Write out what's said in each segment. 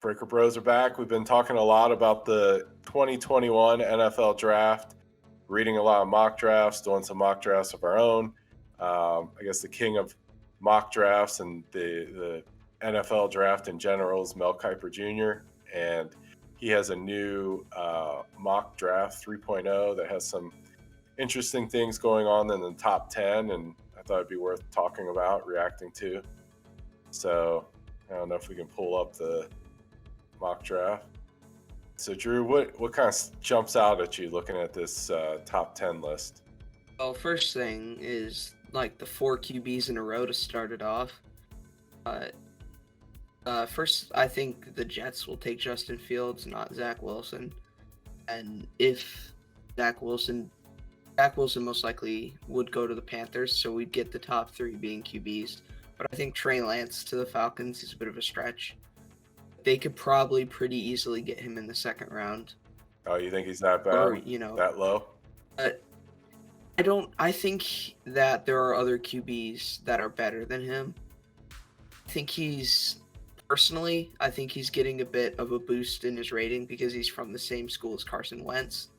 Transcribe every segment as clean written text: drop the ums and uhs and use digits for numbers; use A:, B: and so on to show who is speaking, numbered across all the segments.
A: Breaker Bros are back. We've been talking a lot about the 2021 NFL draft, reading a lot of mock drafts, doing some mock drafts of our own. I guess the king of mock drafts and the NFL draft in general is Mel Kiper Jr. And he has a new mock draft 3.0 that has some interesting things going on in the top 10. And I thought it'd be worth talking about, reacting to. So I don't know if we can pull up the mock draft. So Drew, what kind of jumps out at you looking at this top 10 list?
B: Well, first thing is like the 4 QBs in a row to start it off. First, I think the Jets will take Justin Fields, not Zach Wilson. And if Zach Wilson most likely would go to the Panthers, so we'd get the top 3 being QBs. But I think Trey Lance to the Falcons is a bit of a stretch. They could probably pretty easily get him in the second round.
A: Oh, you think he's that bad?
B: Or,
A: that low?
B: I think that there are other QBs that are better than him. I think he's getting a bit of a boost in his rating because he's from the same school as Carson Wentz.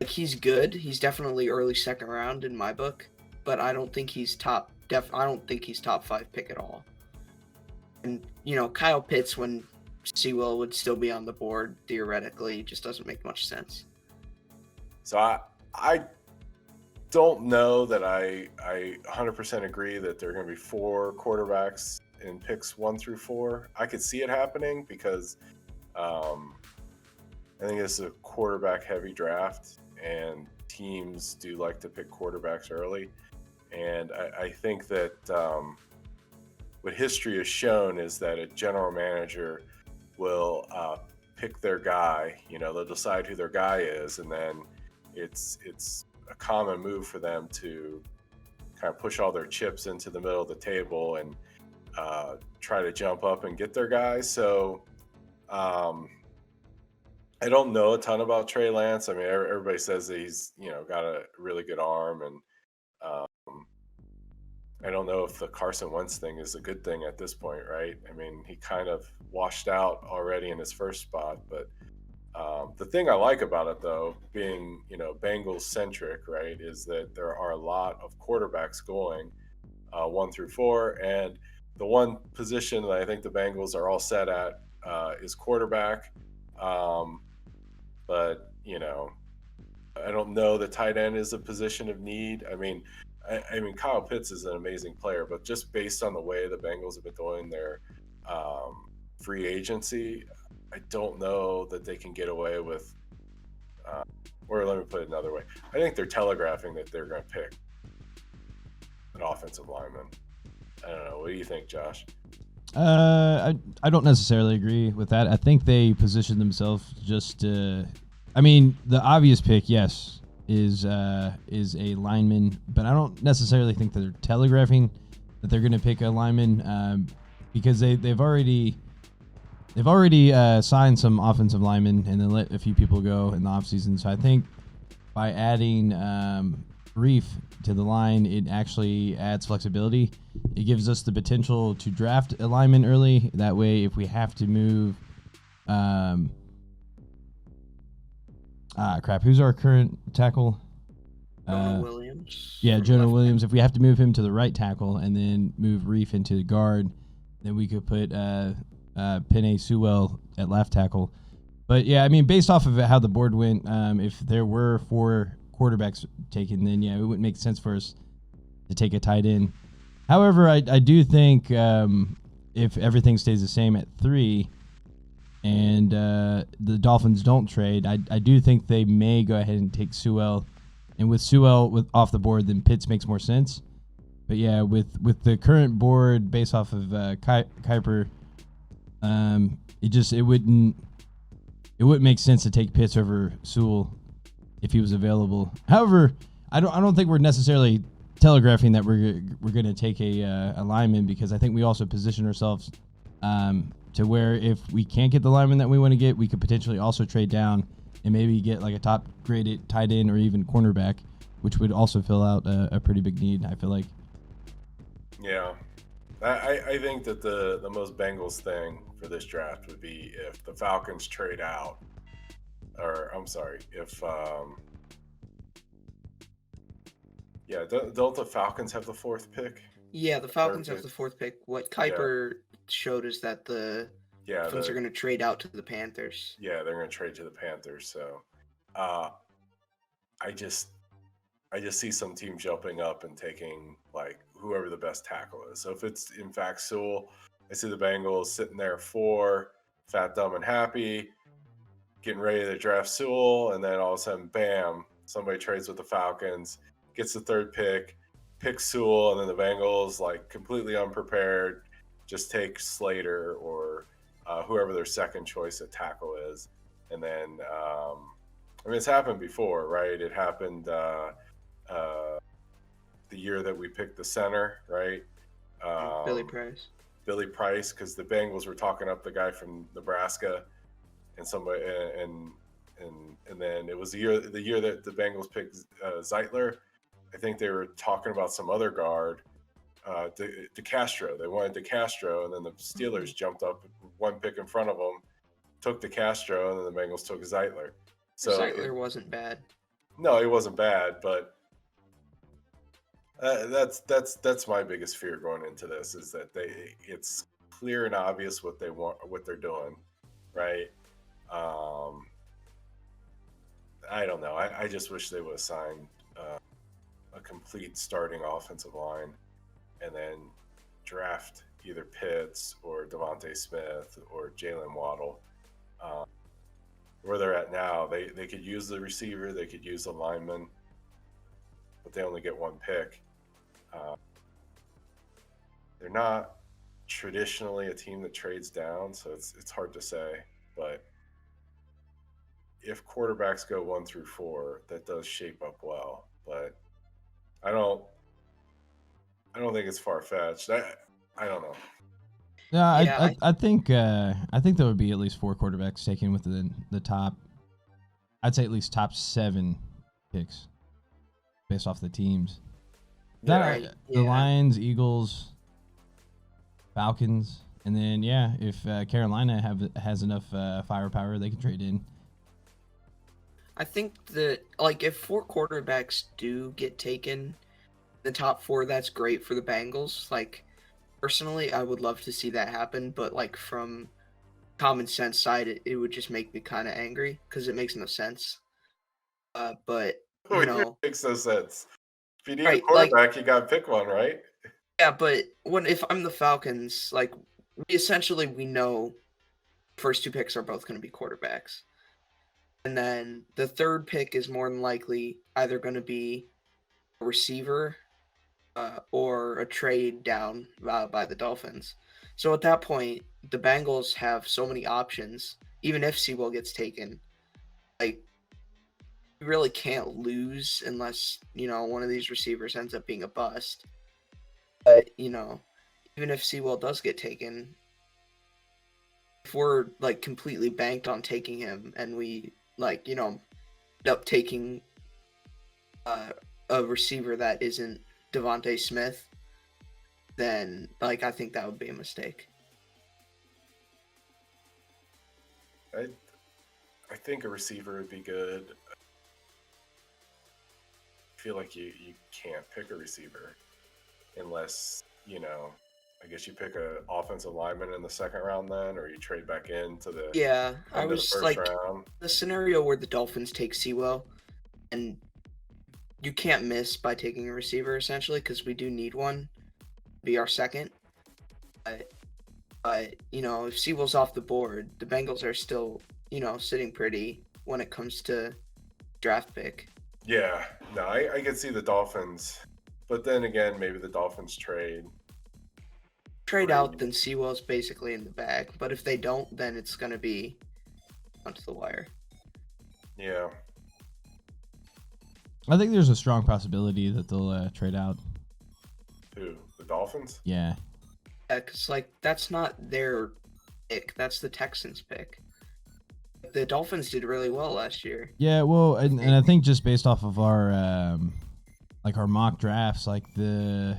B: Like, he's good. He's definitely early second round in my book, but I don't think he's top 5 pick at all. And, Kyle Pitts, when Sewell would still be on the board, theoretically, just doesn't make much sense.
A: So I don't know that I 100% agree that there are going to be 4 quarterbacks in picks 1 through 4. I could see it happening because I think this is a quarterback-heavy draft, and teams do like to pick quarterbacks early. And I think that what history has shown is that a general manager will pick their guy. They'll decide who their guy is, and then it's a common move for them to kind of push all their chips into the middle of the table and try to jump up and get their guy. So I don't know a ton about Trey Lance. I mean, everybody says that he's got a really good arm, and I don't know if the Carson Wentz thing is a good thing at this point, right? I mean, he kind of washed out already in his first spot. But the thing I like about it, though, being, Bengals centric, right, is that there are a lot of quarterbacks going 1 through 4. And the one position that I think the Bengals are all set at is quarterback. But, I don't know the tight end is a position of need. I mean, Kyle Pitts is an amazing player, but just based on the way the Bengals have been doing their free agency, I don't know that they can get away with, or let me put it another way. I think they're telegraphing that they're going to pick an offensive lineman. I don't know. What do you think, Josh?
C: I don't necessarily agree with that. I think they position themselves just to, the obvious pick, yes, is a lineman, but I don't necessarily think that they're telegraphing that they're going to pick a lineman because they've already signed some offensive linemen and then let a few people go in the offseason. So I think by adding Reef to the line, it actually adds flexibility. It gives us the potential to draft a lineman early. That way, if we have to move who's our current tackle?
B: Jonah Williams.
C: Yeah, Jonah Williams. If we have to move him to the right tackle and then move Reef into the guard, then we could put Penei Sewell at left tackle. But yeah, based off of how the board went, if there were 4 quarterbacks taken, then yeah, it wouldn't make sense for us to take a tight end. However, I do think if everything stays the same at 3, and the Dolphins don't trade, I do think they may go ahead and take Sewell. And with Sewell off the board, then Pitts makes more sense. But yeah, with the current board based off of Kiper, it wouldn't make sense to take Pitts over Sewell if he was available. However, I don't think we're necessarily telegraphing that we're going to take a lineman, because I think we also position ourselves to where if we can't get the lineman that we want to get, we could potentially also trade down and maybe get like a top graded tight end or even cornerback, which would also fill out a pretty big need, I feel like.
A: Yeah. I think that the most Bengals thing for this draft would be if the Falcons trade out, or I'm sorry, if yeah, don't the Falcons have the 4th pick?
B: Yeah, the
A: Or
B: Falcons
A: 3rd
B: have the
A: pick?
B: 4th pick. What
A: Yeah,
B: Kiper showed is that the
A: yeah,
B: Dolphins are going to trade out to the Panthers.
A: they're going to trade to the Panthers. So, uh, I just I just see some team jumping up and taking like whoever the best tackle is. So if it's in fact Sewell, I see the Bengals sitting there 4, fat, dumb, and happy, getting ready to draft Sewell, and then all of a sudden, bam, somebody trades with the Falcons, gets the 3rd pick, picks Sewell, and then the Bengals, like completely unprepared, just take Slater or whoever their second choice at tackle is. And then, I mean, it's happened before, right? It happened the year that we picked the center, right?
B: Billy Price.
A: Billy Price, because the Bengals were talking up the guy from Nebraska, and somebody and then it was the year that the Bengals picked Zeitler. I think they were talking about some other guard, DeCastro. They wanted DeCastro, and then the Steelers jumped up 1 pick in front of them, took DeCastro, and then the Bengals took Zeitler. So
B: Zeitler wasn't bad.
A: No, he wasn't bad, but that's my biggest fear going into this is that it's clear and obvious what they want, what they're doing, right? I don't know. I just wish they would have signed a complete starting offensive line and then draft either Pitts or Devontae Smith or Jalen Waddle. Where they're at now, they could use the receiver, they could use the lineman, but they only get 1 pick. They're not traditionally a team that trades down, so it's hard to say. But if quarterbacks go 1 through 4, that does shape up well. But I don't think it's far fetched. I don't know.
C: Yeah,
B: Yeah,
C: I think there would be at least 4 quarterbacks taken within the top. I'd say at least top 7 picks based off the teams.
B: Right,
C: The
B: yeah.
C: Lions, Eagles, Falcons, and then if Carolina has enough firepower, they can trade in.
B: I think that like if 4 quarterbacks do get taken, the top 4, that's great for the Bengals. Like personally, I would love to see that happen, but like from common sense side, it would just make me kind of angry because it makes no sense. But you
A: It
B: know,
A: makes no sense. If you need a
B: right? Like
A: quarterback, you got to pick one, right?
B: yeah, but if I'm the Falcons, like we know first 2 picks are both going to be quarterbacks. And then the 3rd pick is more than likely either going to be a receiver or a trade down by the Dolphins. So at that point, the Bengals have so many options. Even if Sewell gets taken, like you really can't lose unless one of these receivers ends up being a bust. But even if Sewell does get taken, if we're like completely banked on taking him and we end up taking a receiver that isn't Devontae Smith, then like I think that would be a mistake.
A: I think a receiver would be good. I feel like you can't pick a receiver unless, I guess you pick an offensive lineman in the 2nd round then, or you trade back into the
B: I
A: into the
B: was
A: 1st
B: like
A: round.
B: the scenario where the Dolphins take Sewell, and you can't miss by taking a receiver essentially because we do need one to be our second. But if Sewell's off the board, the Bengals are still sitting pretty when it comes to draft pick.
A: Yeah, no, I can see the Dolphins, but then again, maybe the Dolphins trade
B: Out, then Sewell's basically in the bag. But if they don't, then it's going to be onto the wire.
A: Yeah.
C: I think there's a strong possibility that they'll trade out.
A: Who? The Dolphins?
C: Yeah.
B: Yeah, because that's not their pick. That's the Texans' pick. The Dolphins did really well last year.
C: Yeah, well, and I think just based off of our our mock drafts, the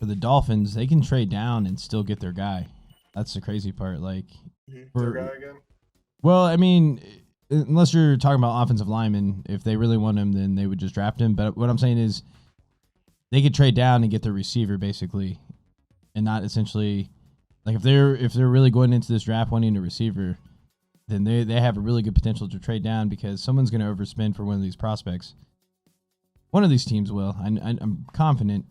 C: for the Dolphins, they can trade down and still get their guy. That's the crazy part. Like,
A: Their guy again?
C: well, I mean, unless you're talking about offensive linemen, if they really want him, then they would just draft him. But what I'm saying is, they could trade down and get their receiver basically, and not essentially like if they're really going into this draft wanting a receiver, then they have a really good potential to trade down because someone's going to overspend for one of these prospects. One of these teams will. I'm confident.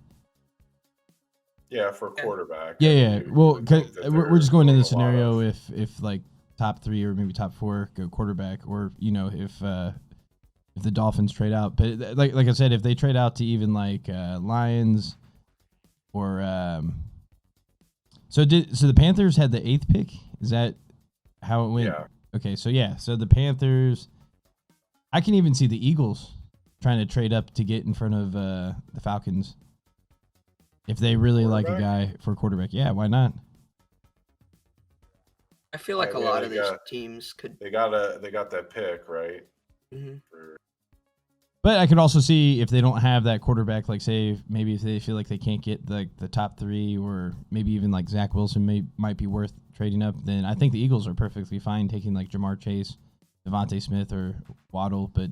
A: Yeah, for a quarterback.
C: Yeah. Well, we're just going in the scenario
A: of...
C: if like top 3 or maybe top 4 go quarterback, or if the Dolphins trade out. But like I said, if they trade out to even like Lions or so the Panthers had the 8th pick. Is that how it went?
A: Yeah.
C: Okay, so the Panthers. I can even see the Eagles trying to trade up to get in front of the Falcons if they really like a guy for a quarterback. Yeah, why not?
B: I feel like a lot of these teams could.
A: They got that pick, right?
B: Mm-hmm.
C: But I could also see if they don't have that quarterback, like say maybe if they feel like they can't get the top 3, or maybe even like Zach Wilson might be worth trading up, then I think the Eagles are perfectly fine taking like Jamar Chase, Devontae Smith, or Waddle. But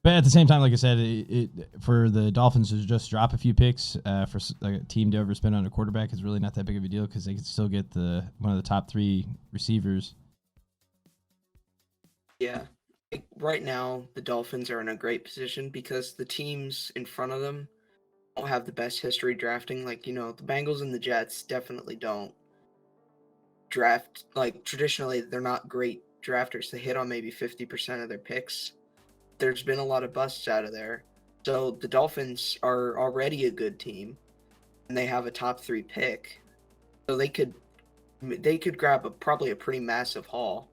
C: at the same time, like I said, it for the Dolphins to just drop a few picks for like a team to overspend on a quarterback is really not that big of a deal because they could still get one of the top 3 receivers.
B: Yeah. Right now, the Dolphins are in a great position because the teams in front of them don't have the best history drafting. Like, the Bengals and the Jets definitely don't draft. Like, traditionally, they're not great drafters. They hit on maybe 50% of their picks. There's been a lot of busts out of there. So the Dolphins are already a good team, and they have a top 3 pick. So they could grab probably a pretty massive haul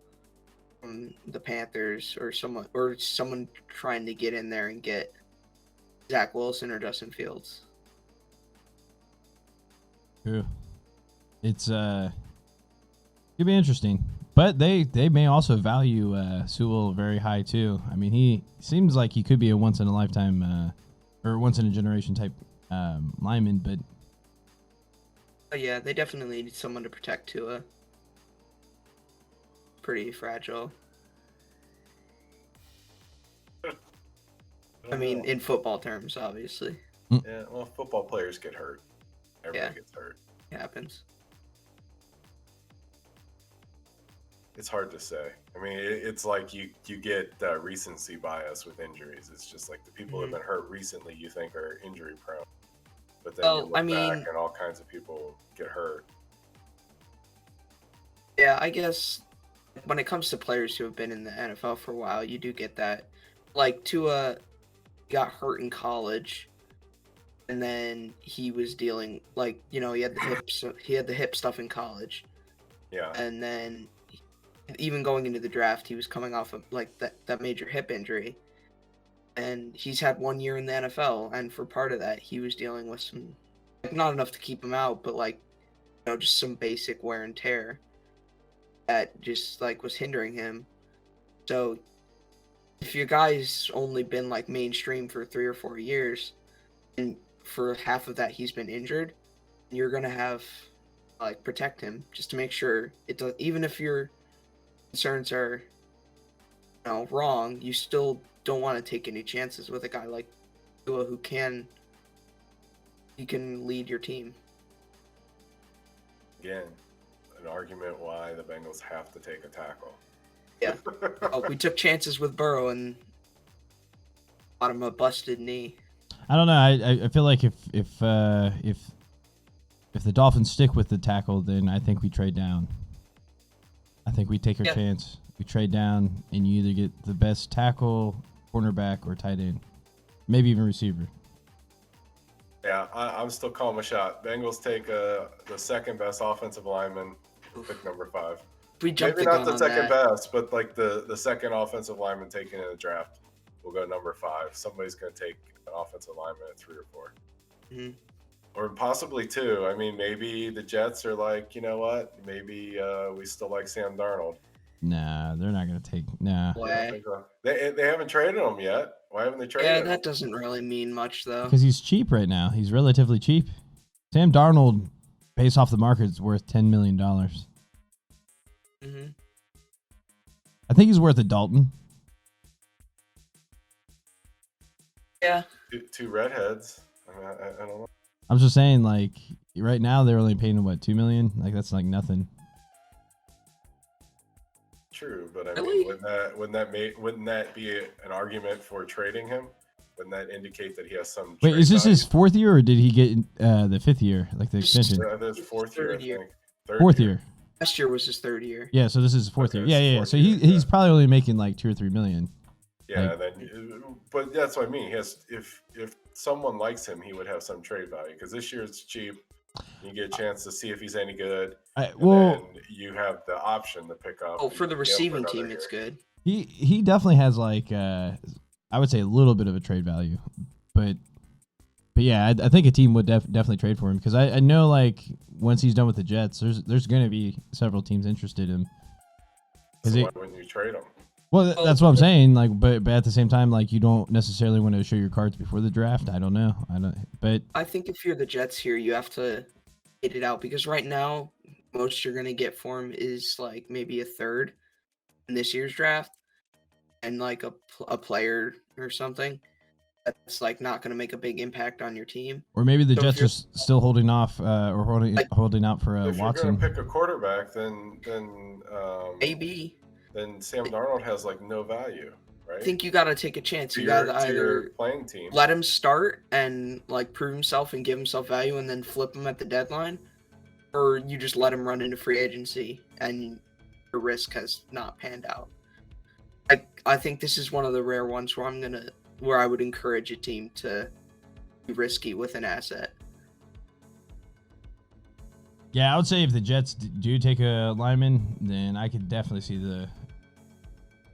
B: from the Panthers or someone trying to get in there and get Zach Wilson or Justin Fields.
C: True. It's could be interesting, but they may also value Sewell very high too. I mean, he seems like he could be a once in a lifetime or once in a generation type lineman, but
B: yeah, they definitely need someone to protect Tua. Pretty fragile. I mean, in football terms, obviously.
A: Yeah, well, football players get hurt. Everyone gets hurt.
B: It happens.
A: It's hard to say. I mean, it's like you get recency bias with injuries. It's just like the people that have been hurt recently you think are injury prone. But then you look back and all kinds of people get hurt.
B: Yeah, I guess when it comes to players who have been in the NFL for a while, you do get that. Like Tua got hurt in college, and then he was dealing he had the hip stuff in college.
A: Yeah.
B: And then even going into the draft, he was coming off of that major hip injury. And he's had 1 year in the NFL, and for part of that, he was dealing with some not enough to keep him out, but just some basic wear and tear that just was hindering him. So if your guy's only been mainstream for 3 or 4 years, and for half of that he's been injured, you're gonna have protect him just to make sure it does. Even if your concerns are wrong, you still don't want to take any chances with a guy like Tua who can lead your team.
A: Again, an argument why the Bengals have to take a tackle.
B: Yeah. We took chances with Burrow and got him a busted knee.
C: I don't know. I feel like if the Dolphins stick with the tackle, then I think we trade down. I think we take our chance. We trade down, and you either get the best tackle, cornerback, or tight end, maybe even receiver.
A: Yeah, I'm still calling my shot. Bengals take the second best offensive lineman, pick number 5.
B: We
A: maybe not the second best, but the second offensive lineman taken in the draft will go number 5. Somebody's going to take an offensive lineman at 3 or 4.
B: Mm-hmm.
A: Or possibly 2. I mean, maybe the Jets are like, you know what? Maybe we still like Sam Darnold.
C: Nah, they're not gonna take. Nah,
B: Way.
A: They haven't traded him yet. Why haven't they traded
B: Yeah,
A: him?
B: that doesn't really mean much though.
C: because he's cheap right now. He's relatively cheap. Sam Darnold, based off the market, is worth $10 million.
B: Mm-hmm.
C: I think he's worth a Dalton.
B: Yeah.
A: Two redheads. I don't know.
C: I'm just saying, like right now they're only paying him what, $2 million? Like that's like nothing.
A: True, but I
B: Really?
A: mean, wouldn't that be an argument for trading him? Wouldn't that indicate that he has some?
C: Wait,
A: trade
C: is this his
A: value?
C: 4th year or did he get the 5th year, like the extension?
A: This fourth year, I
B: Third year.
A: think. Third
C: 4th year.
B: Last year was his 3rd year.
C: Yeah, so this is his 4th
A: Okay,
C: year.
A: it's
C: Yeah,
A: his
C: yeah, yeah.
A: fourth
C: So
A: year,
C: he's
A: yeah.
C: probably only making like 2 or 3 million.
A: Yeah,
C: Like-
A: but that's what I mean. He has, if someone likes him, he would have some trade value because this year it's cheap. You get a chance to see if he's any good. And then you have the option to pick up.
B: Oh, for the
A: him
B: receiving
A: another
B: team, it's
A: year.
B: good.
C: he definitely has like I would say a little bit of a trade value, but yeah, I think a team would definitely trade for him because I know like once he's done with the Jets, there's going to be several teams interested in him.
A: So why wouldn't you trade him?
C: Well, that's what I'm saying. Like, but at the same time, like you don't necessarily want to show your cards before the draft. I don't know. But
B: I think if you're the Jets here, you have to get it out because right now, most you're gonna get for him is like maybe a 3rd in this year's draft, and like a player or something that's like not gonna make a big impact on your team.
C: or maybe the
B: So if
C: Jets
B: you're-
C: are still holding off or holding out for
A: If you're
C: Watson.
A: going to pick a quarterback, then
B: Maybe.
A: then Sam Darnold has like no value, right?
B: I think you gotta take a chance.
A: to
B: You
A: your,
B: gotta
A: to your
B: either
A: playing team.
B: let him start and like prove himself and give himself value and then flip him at the deadline, or you just let him run into free agency and your risk has not panned out. I think this is one of the rare ones where I would encourage a team to be risky with an asset.
C: Yeah, I would say if the Jets do take a lineman, then I could definitely see the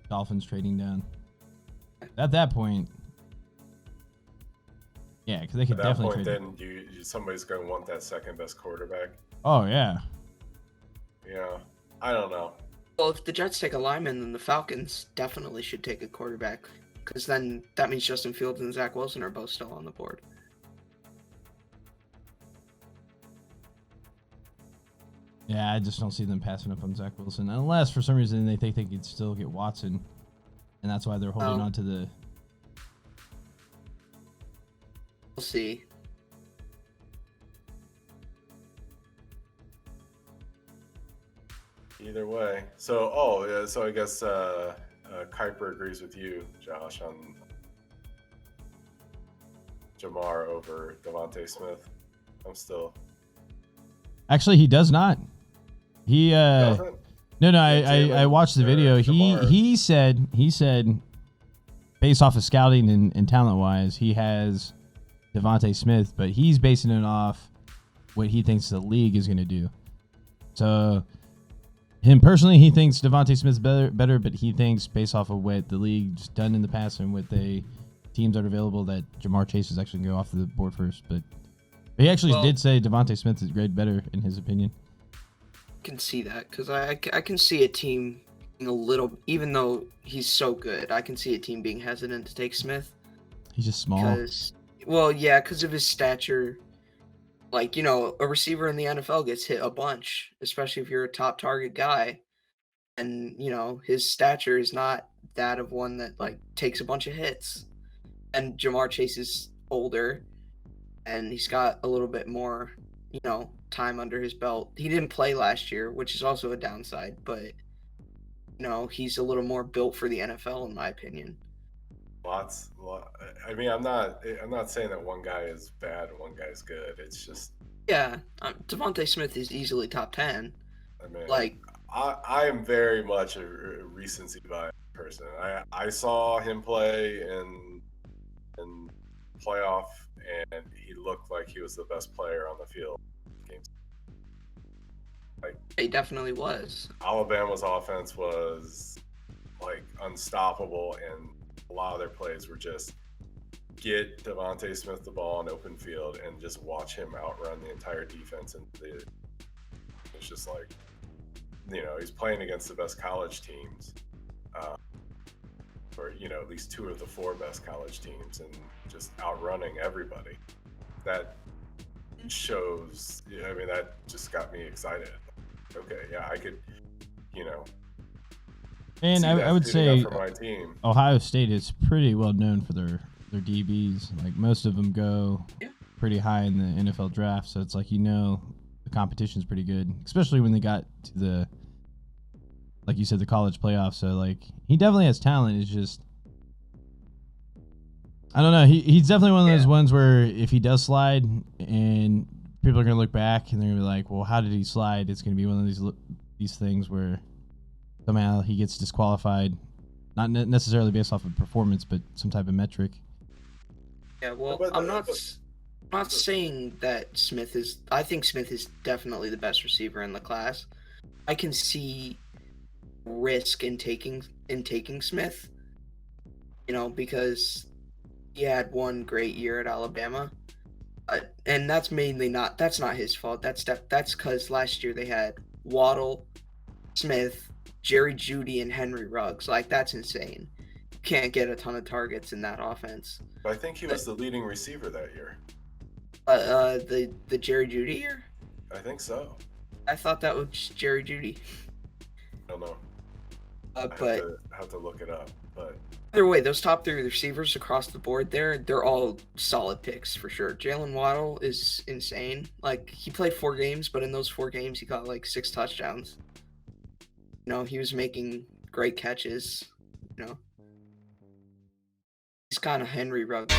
C: Dolphins trading down. At that point, yeah, because they could
A: At that
C: definitely
A: point,
C: trade.
A: then somebody's going to want that second best quarterback.
C: Oh yeah,
A: Yeah, I don't know.
B: Well, if the Jets take a lineman, then the Falcons definitely should take a quarterback, because then that means Justin Fields and Zach Wilson are both still on the board.
C: yeah. I just don't see them passing up on Zach Wilson unless for some reason they think they could still get Watson, and that's why they're holding on to the.
B: We'll see.
A: Either way. So, so I guess Kiper agrees with you, Josh, on Jamar over Devontae Smith. I'm still.
C: Actually, he does not. He
A: Doesn't?
C: no,
A: Yeah,
C: I watched the
A: Jalen
C: video.
A: or Jamar.
C: He said, based off of scouting and talent wise, he has Devontae Smith, but he's basing it off what he thinks the league is going to do. So, him personally, he thinks Devontae Smith's better, but he thinks based off of what the league's done in the past and what teams that are available that Jamar Chase is actually going to go off the board first. But he actually did say Devontae Smith is great better in his opinion.
B: Can see that because I can see a team being a little, even though he's so good, I can see a team being hesitant to take Smith
C: He's just small.
B: because of his stature. Like, a receiver in the NFL gets hit a bunch, especially if you're a top target guy, and his stature is not that of one that like takes a bunch of hits. And Jamar Chase is older, and he's got a little bit more time under his belt. He didn't play last year, which is also a downside, but he's a little more built for the NFL in my opinion.
A: I mean, I'm not saying that one guy is bad and one guy is good. It's just
B: Devontae Smith is easily top 10.
A: I mean,
B: Like,
A: I am very much a recency bias person. I saw him play in playoff, and he looked like he was the best player on the field.
B: he definitely was.
A: Alabama's offense was like unstoppable, and a lot of their plays were just get Devontae Smith the ball in open field and just watch him outrun the entire defense. And it's just like he's playing against the best college teams, or at least 2 of the 4 best college teams, and just outrunning everybody. That shows. I mean, that just got me excited. Okay, yeah, I could,
C: And
A: see
C: I
A: that
C: would
A: suiting
C: say
A: up for my team.
C: Ohio State is pretty well known for their DBs. Like most of them go pretty high in the NFL draft, so it's like the competition's pretty good, especially when they got to the, like you said, the college playoffs. So like he definitely has talent. It's just I don't know. He's definitely one of those ones where if he does slide and people are gonna look back and they're gonna be like, well, how did he slide? It's gonna be one of these things where somehow he gets disqualified, not necessarily based off of performance, but some type of metric.
B: Yeah, well, I'm not saying that Smith is. I think Smith is definitely the best receiver in the class. I can see risk in taking Smith, because he had one great year at Alabama, and that's not his fault. That's because last year they had Waddle, Smith, Jerry Jeudy, and Henry Ruggs. Like, that's insane. You can't get a ton of targets in that offense.
A: I think he was the leading receiver that year.
B: The Jerry Jeudy year?
A: I think so.
B: I thought that was Jerry Jeudy.
A: I don't know.
B: But
A: I have to look it up. But
B: either way, those top 3 receivers across the board, they're all solid picks for sure. Jalen Waddle is insane. Like, he played 4 games, but in those 4 games, he got like 6 touchdowns. He was making great catches. He's kind of Henry Ruggs.